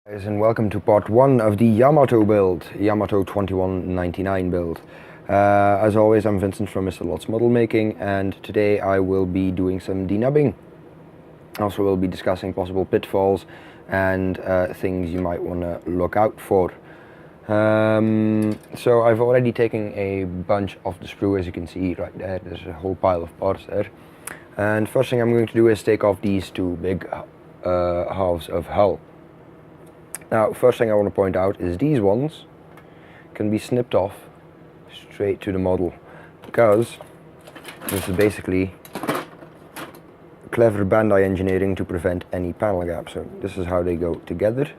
Guys, and welcome to part 1 of the Yamato build, Yamato 2199 build. As always, I'm Vincent from Mr. Lots Model Making, and today I will be doing some denubbing. Also, we'll be discussing possible pitfalls and things you might want to look out for. So I've already taken a bunch off the sprue, as you can see right there. There's a whole pile of parts there. And first thing I'm going to do is take off these two big halves of hull. Now, first thing I want to point out is these ones can be snipped off straight to the model, because this is basically clever Bandai engineering to prevent any panel gap. So this is how they go together.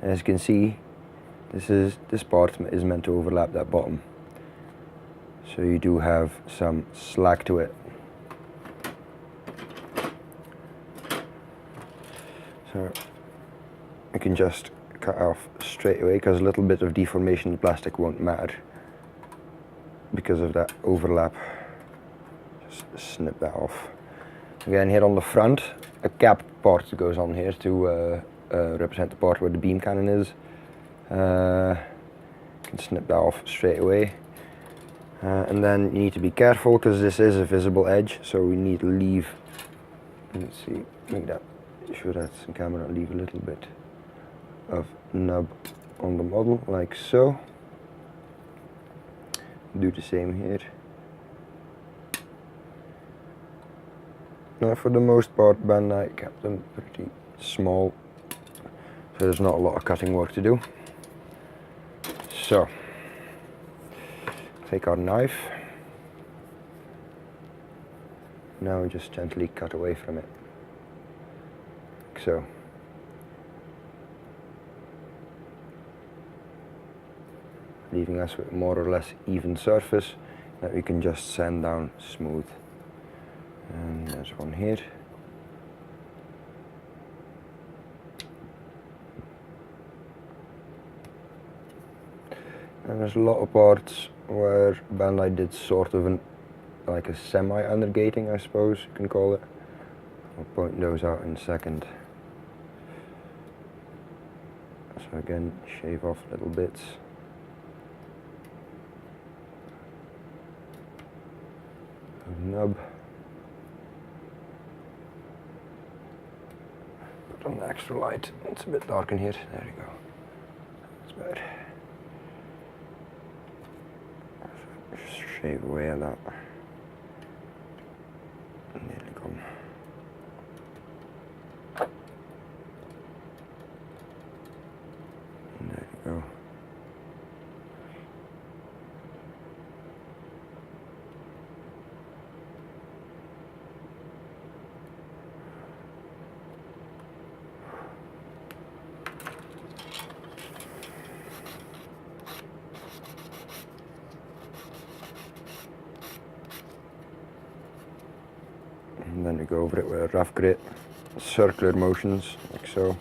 And as you can see, this part is meant to overlap that bottom. So you do have some slack to it. So I can just cut off straight away, because a little bit of deformation in the plastic won't matter because of that overlap. Just snip that off. Again, here on the front, a cap part goes on here to represent the part where the beam cannon is. Can snip that off straight away. And then you need to be careful, because this is a visible edge, so we need to leave, let's see, make that, show that in camera, leave a little bit of nub on the model, like so. Do the same here. Now, for the most part, Bandai kept them pretty small, so there's not a lot of cutting work to do. So, take our knife. Now just gently cut away from it, like so. Leaving us with more or less even surface that we can just sand down smooth. And there's one here. And there's a lot of parts where Bandai did sort of like a semi-undergating, I suppose you can call it. I'll point those out in a second. So again, shave off little bits. Nub. Put on the extra light. It's a bit dark in here. There you go. That's better. Just shave away at that. Nearly gone. There you go. And then you go over it with a rough grit, circular motions, like so.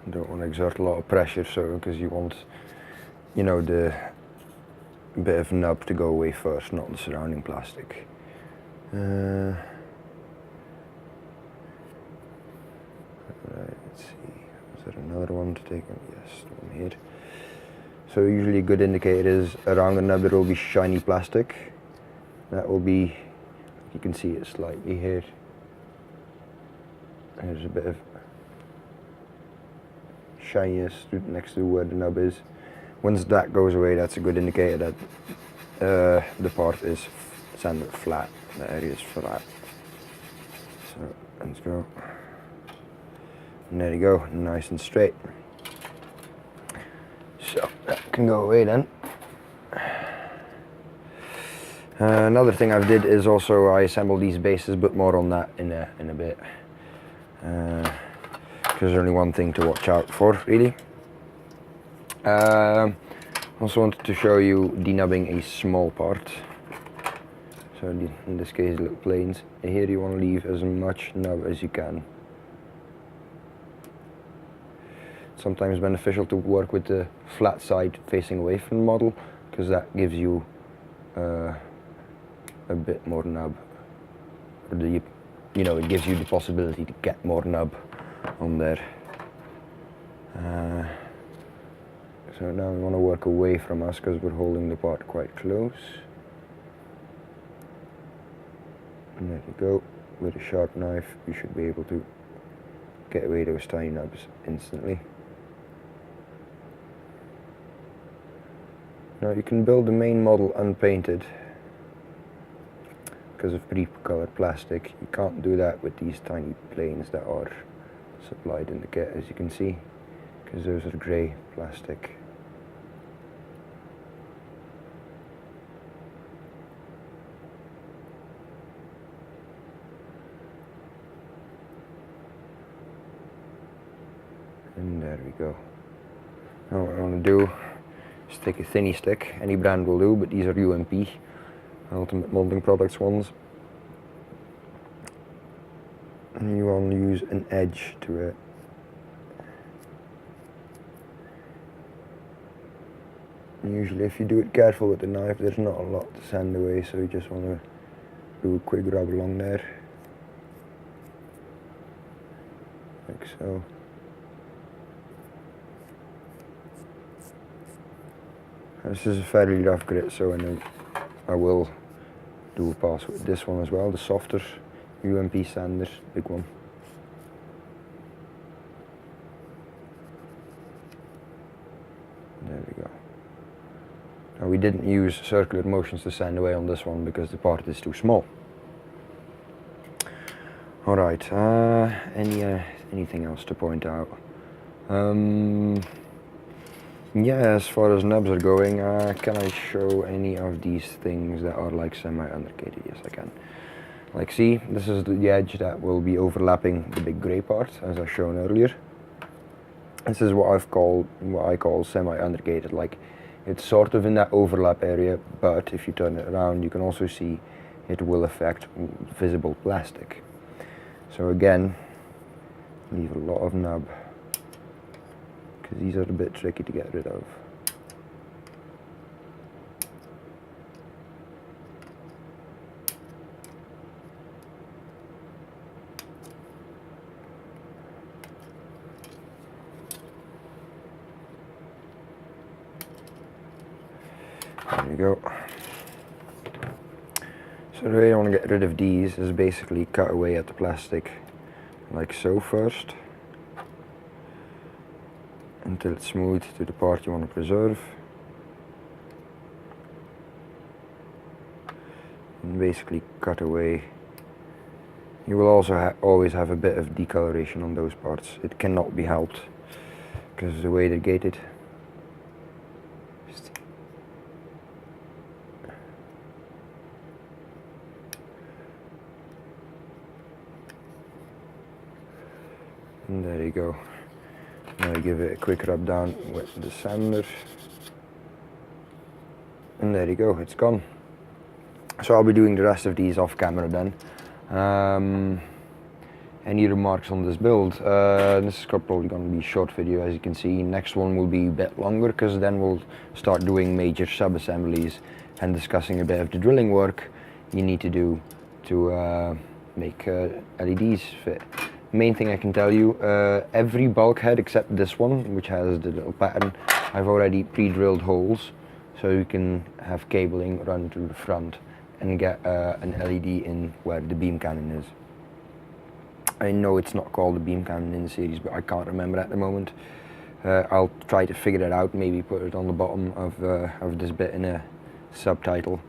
Don't want to exert a lot of pressure, so because you want, you know, the bit of nub to go away first, not the surrounding plastic. Right, let's see, is there another one to take? Yes, the one here. So usually a good indicator is around the nub there will be shiny plastic. That will be, you can see it slightly here. There's a bit of shininess next to where the nub is. Once that goes away, that's a good indicator that the part is sanded flat. The area is flat. So let's go. And there you go, nice and straight. So that can go away then. Another thing I've did is also I assembled these bases, but more on that in a bit. There's only one thing to watch out for, really. Also wanted to show you denubbing a small part. So in this case little planes. Here you want to leave as much nub as you can. Sometimes beneficial to work with the flat side facing away from the model, because that gives you a bit more nub. Or it gives you the possibility to get more nub on there. So now we want to work away from us because we're holding the part quite close. And there you go. With a sharp knife you should be able to get away those tiny nubs instantly. Now you can build the main model unpainted because of pre-colored plastic. You can't do that with these tiny planes that are supplied in the kit, as you can see, because those are grey plastic. And there we go. Now what I want to do is take a thinny stick. Any brand will do, but these are UMP, Ultimate Molding Products ones. And you want to use an edge to it. And usually if you do it careful with the knife, there's not a lot to sand away, so you just want to do a quick rub along there. Like so. This is a fairly rough grit, so I will do a pass with this one as well, the softer UMP sander, big one. There we go. Now we didn't use circular motions to sand away on this one because the part is too small. Alright, anything else to point out? Yeah, as far as nubs are going, can I show any of these things that are like semi-undergated? Yes, I can. Like, see, this is the edge that will be overlapping the big grey part, as I've shown earlier. This is what I call semi-undergated. Like, it's sort of in that overlap area, but if you turn it around, you can also see it will affect visible plastic. So again, leave a lot of nub, because these are a bit tricky to get rid of. There you go. So the way I want to get rid of these is basically cut away at the plastic like so first, until it's smooth to the part you want to preserve. And basically cut away. You will also always have a bit of decoloration on those parts. It cannot be helped because of the way they're gated. And there you go. Now you give it a quick rub down with the sander. And there you go, it's gone. So I'll be doing the rest of these off camera then. Any remarks on this build? This is probably going to be a short video, as you can see. Next one will be a bit longer, because then we'll start doing major sub-assemblies and discussing a bit of the drilling work you need to do to make LEDs fit. Main thing I can tell you, every bulkhead except this one, which has the little pattern, I've already pre-drilled holes, so you can have cabling run through the front and get an LED in where the beam cannon is. I know it's not called a beam cannon in the series, but I can't remember at the moment. I'll try to figure it out, maybe put it on the bottom of this bit in a subtitle.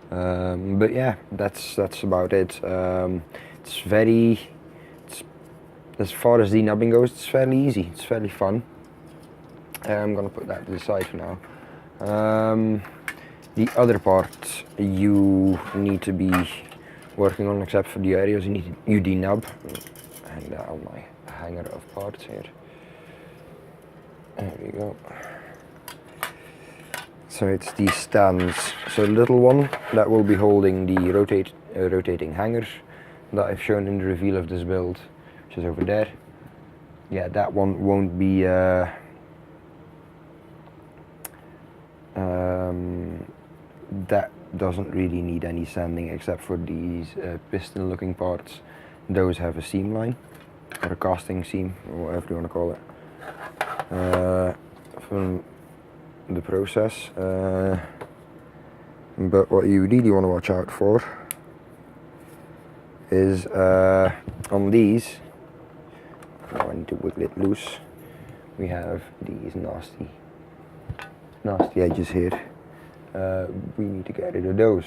But yeah, that's about it. As far as denubbing goes, it's fairly easy, it's fairly fun. I'm gonna put that to the side for now. The other part you need to be working on, except for the areas you denub. Hang that on my hanger of parts here. There we go. So it's these stands. So the little one that will be holding the rotating hangers that I've shown in the reveal of this build, which is over there. Yeah, that one won't be that doesn't really need any sanding except for these piston looking parts. Those have a seam line, or a casting seam, or whatever you want to call it, from the process. But what you really want to watch out for is on these, I need to wiggle it loose, we have these nasty edges here. We need to get rid of those.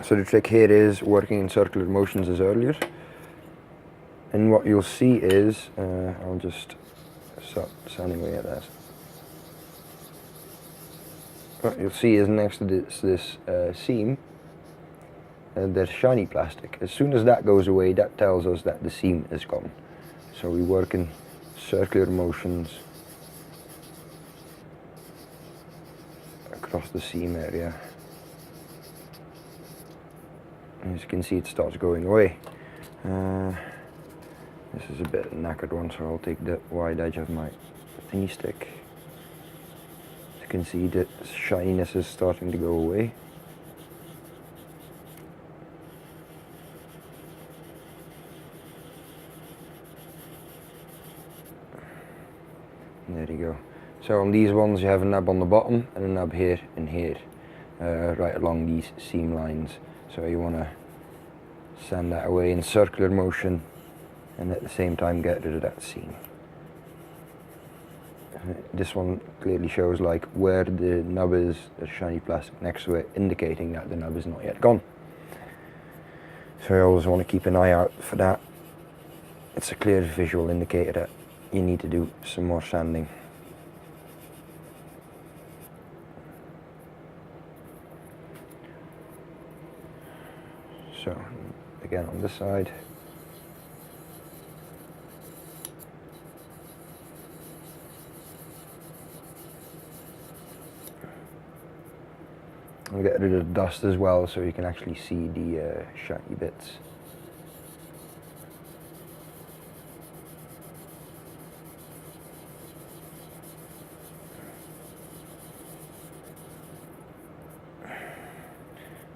So the trick here is working in circular motions as earlier, and what you'll see is, I'll just start sanding away at that. What you'll see is next to this seam, there's shiny plastic. As soon as that goes away, that tells us that the seam is gone. So we work in circular motions across the seam area. As you can see, it starts going away. This is a bit knackered one, so I'll take the wide edge of my thingy stick. As you can see, the shininess is starting to go away. There you go. So on these ones you have a nub on the bottom and a nub here and here, right along these seam lines. So you want to sand that away in circular motion and at the same time get rid of that seam. This one clearly shows like where the nub is, there's shiny plastic next to it, indicating that the nub is not yet gone. So you always want to keep an eye out for that. It's a clear visual indicator that you need to do some more sanding. So again on this side. I'll get rid of the dust as well so you can actually see the shiny bits.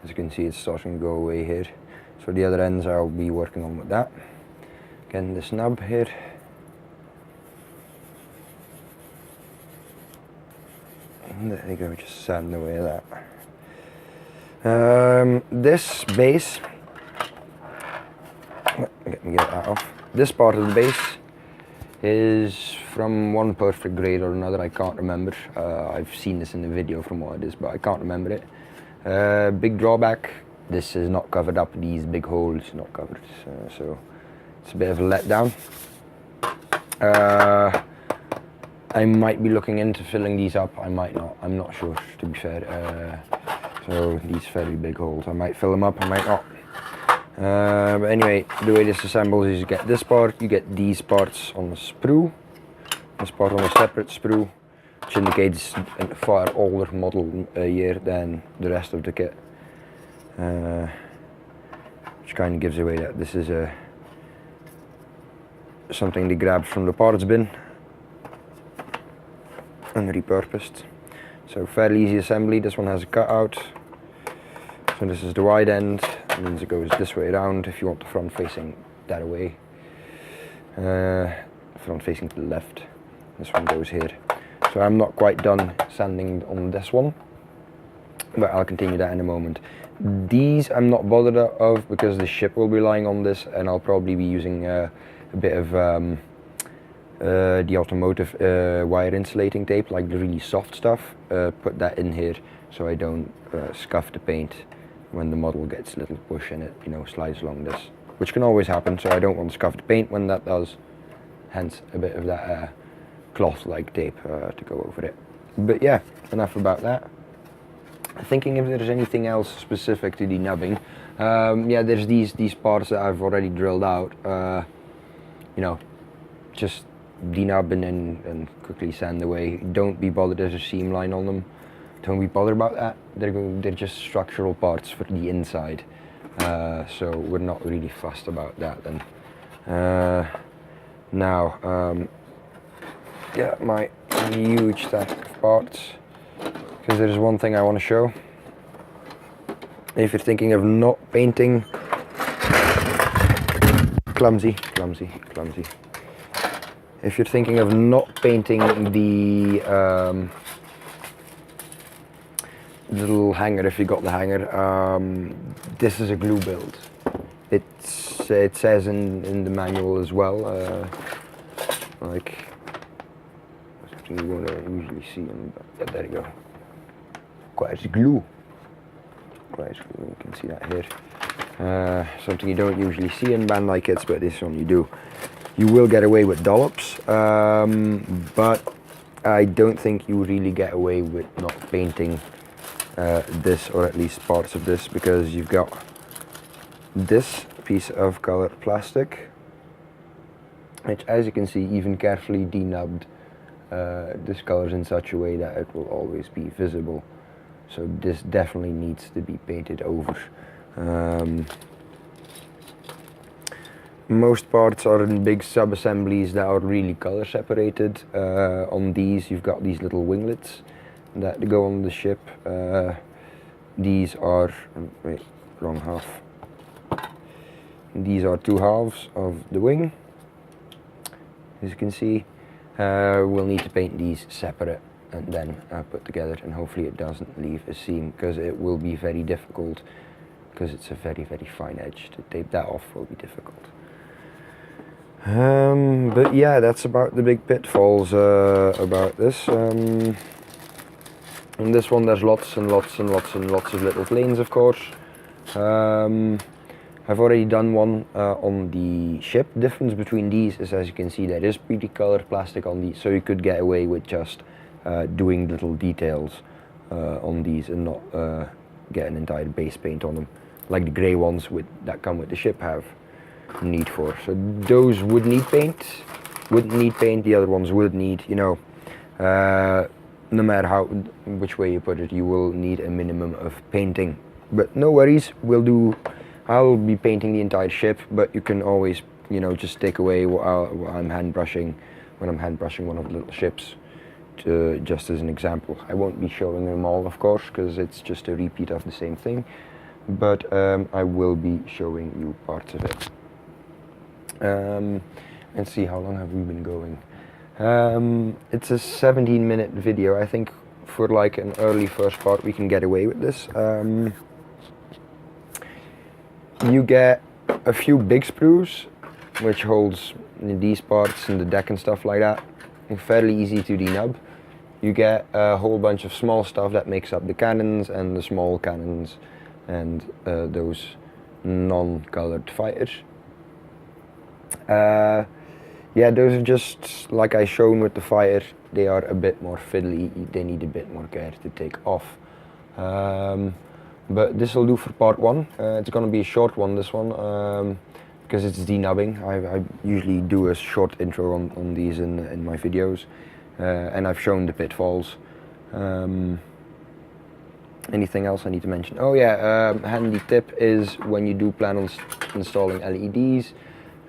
As you can see, it's starting to go away here. So the other ends I'll be working on with that. Again, this nub here. And there you go, just sanding away that. This base, let me get that off. This part of the base is from one perfect grade or another, I can't remember. I've seen this in the video from what it is, but I can't remember it. Big drawback, this is not covered up, these big holes not covered, so it's a bit of a letdown. I might be looking into filling these up, I might not, I'm not sure, to be fair. So these very big holes, I might fill them up, I might not. But anyway, the way this assembles is you get this part, you get these parts on the sprue, this part on a separate sprue, which indicates a far older model year than the rest of the kit. Which kind of gives away that this is something they grabbed from the parts bin and repurposed. So fairly easy assembly. This one has a cutout. So this is the wide end, and means it goes this way around if you want the front facing that way. Front facing to the left. This one goes here. So I'm not quite done sanding on this one, but I'll continue that in a moment. These I'm not bothered of because the ship will be lying on this, and I'll probably be using a bit of the automotive wire insulating tape, like the really soft stuff. Put that in here so I don't scuff the paint when the model gets a little push and it, you know, slides along this, which can always happen. So I don't want to scuff the paint when that does. Hence a bit of that cloth-like tape to go over it. But yeah, enough about that. Thinking if there's anything else specific to denubbing. Yeah, there's these parts that I've already drilled out. You know, just denub and quickly sand away. Don't be bothered, there's a seam line on them. Don't be bothered about that. They're just structural parts for the inside. So we're not really fussed about that then. Now, yeah, my huge stack of parts, because there's one thing I want to show. If you're thinking of not painting, clumsy. If you're thinking of not painting the little hanger, if you got the hanger, this is a glue build. It says in the manual as well, like something you won't usually see on the, yeah, there you go. Quite glue. You can see that here. Something you don't usually see in Bandai kits, but this one you do. You will get away with dollops, but I don't think you really get away with not painting this, or at least parts of this, because you've got this piece of colored plastic, which, as you can see, even carefully denubbed, discolors in such a way that it will always be visible. So this definitely needs to be painted over. Most parts are in big sub-assemblies that are really color separated. On these you've got these little winglets that go on the ship. These are, wait, wrong half. These are two halves of the wing. As you can see, we'll need to paint these separate and then put together, and hopefully it doesn't leave a seam, because it will be very difficult, because it's a very fine edge. To tape that off will be difficult. But yeah, that's about the big pitfalls about this. In this one there's lots and lots of little planes, of course. I've already done one on the ship. Difference between these is, as you can see, there is pretty colored plastic on these, so you could get away with just doing little details on these and not get an entire base paint on them, like the grey ones that come with the ship have need for. So those would need paint, wouldn't need paint. The other ones would need, you know, no matter which way you put it, you will need a minimum of painting. But no worries, I'll be painting the entire ship, but you can always, you know, just take away what I'm hand brushing when I'm hand brushing one of the little ships, just as an example. I won't be showing them all, of course, because it's just a repeat of the same thing, but I will be showing you parts of it. And see, how long have we been going? It's a 17-minute video. I think for like an early first part we can get away with this. You get a few big sprues, which holds these parts and the deck and stuff like that. Fairly easy to denub. You get a whole bunch of small stuff that makes up the cannons and the small cannons and those non-colored fighters. Yeah, those are just like I shown with the fighter. They are a bit more fiddly. They need a bit more care to take off. But this will do for part one. It's going to be a short one, this one, because it's denubbing. I usually do a short intro on these in my videos, and I've shown the pitfalls. Anything else I need to mention? Oh yeah, handy tip is when you do plan on installing LEDs.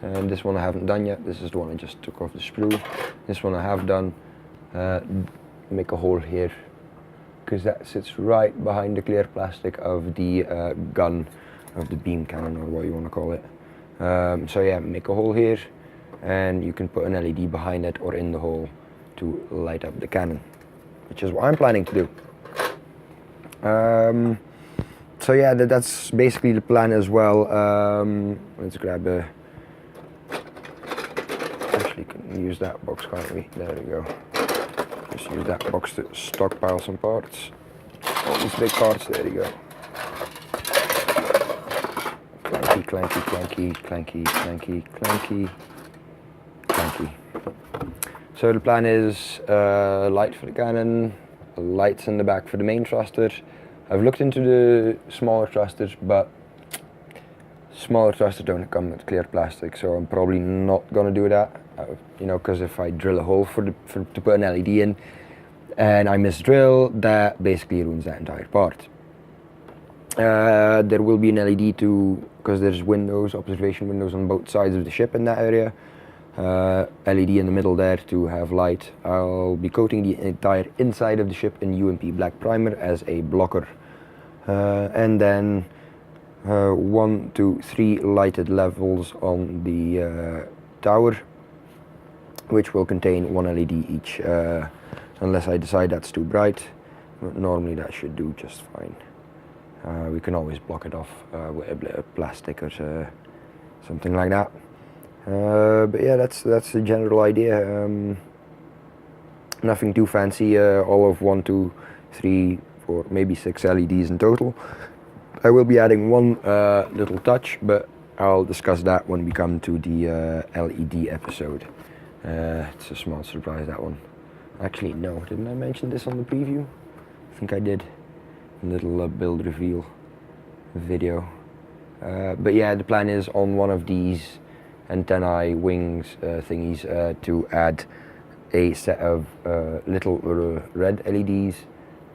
This one I haven't done yet. This is the one I just took off the sprue. This one I have done. Make a hole here, because that sits right behind the clear plastic of the gun, of the beam cannon, or what you want to call it. So yeah, make a hole here, and you can put an LED behind it or in the hole to light up the cannon, which is what I'm planning to do. So yeah, that's basically the plan as well. Let's grab a... Actually, can use that box, can't we? There we go. Just use that box to stockpile some parts. All these big parts, there you go. Clanky, clanky, clanky, clanky, clanky, clanky, clanky. So the plan is light for the cannon, lights in the back for the main thruster. I've looked into the smaller thrusters, but smaller thrusters don't come with clear plastic, so I'm probably not gonna do that. You know, because if I drill a hole to put an LED in, and I misdrill, that basically ruins that entire part. There will be an LED too, because there's windows, observation windows on both sides of the ship in that area. LED in the middle there to have light. I'll be coating the entire inside of the ship in UMP black primer as a blocker. And then 1 to 3 lighted levels on the tower, which will contain 1 LED each, unless I decide that's too bright. But normally that should do just fine. We can always block it off with a bit of plastic or something like that. But yeah, that's the general idea. Nothing too fancy. All of 1, 2, 3, 4, maybe 6 LEDs in total. I will be adding one little touch, but I'll discuss that when we come to the LED episode. It's a small surprise, that one. Actually, no, didn't I mention this on the preview? I think I did. A little build reveal video. But yeah, the plan is on one of these antennae wings thingies to add a set of little red LEDs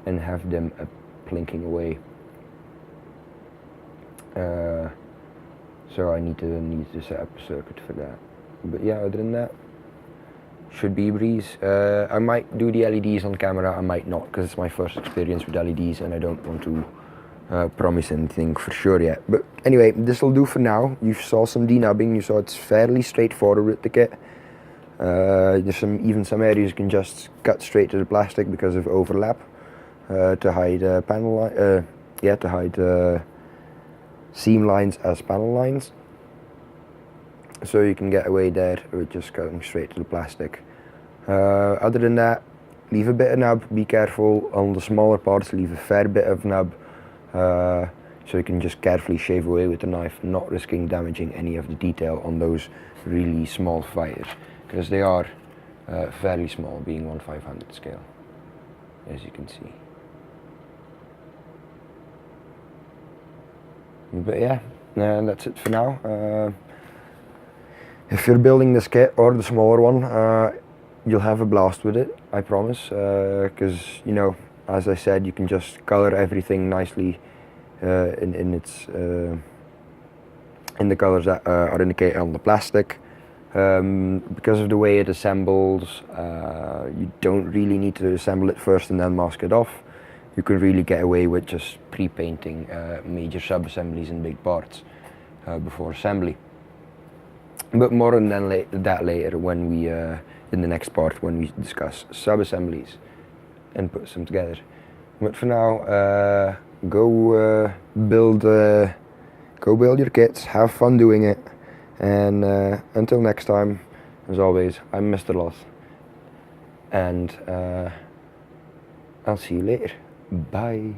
and have them blinking away. So I need to set up a circuit for that. But yeah, other than that, should be a breeze. I might do the LEDs on camera, I might not, because it's my first experience with LEDs and I don't want to promise anything for sure yet. But anyway, this will do for now. You saw some denubbing, you saw it's fairly straightforward with the kit. There's even some areas you can just cut straight to the plastic because of overlap to hide to hide seam lines as panel lines. So you can get away there with just cutting straight to the plastic. Other than that, leave a bit of nub, be careful on the smaller parts, leave a fair bit of nub, so you can just carefully shave away with the knife, not risking damaging any of the detail on those really small fires, because they are fairly small, being 1/500 scale, as you can see. But yeah, that's it for now. If you're building this kit or the smaller one, you'll have a blast with it, I promise, because you know, as I said, you can just color everything nicely in the colors that are indicated on the plastic. Because of the way it assembles, you don't really need to assemble it first and then mask it off. You can really get away with just pre-painting major sub-assemblies and big parts before assembly. But more on that later when we, in the next part, when we discuss sub-assemblies and put them together. But for now, go build your kits, have fun doing it, and until next time, as always, I'm Mr. Loth, and I'll see you later. Bye.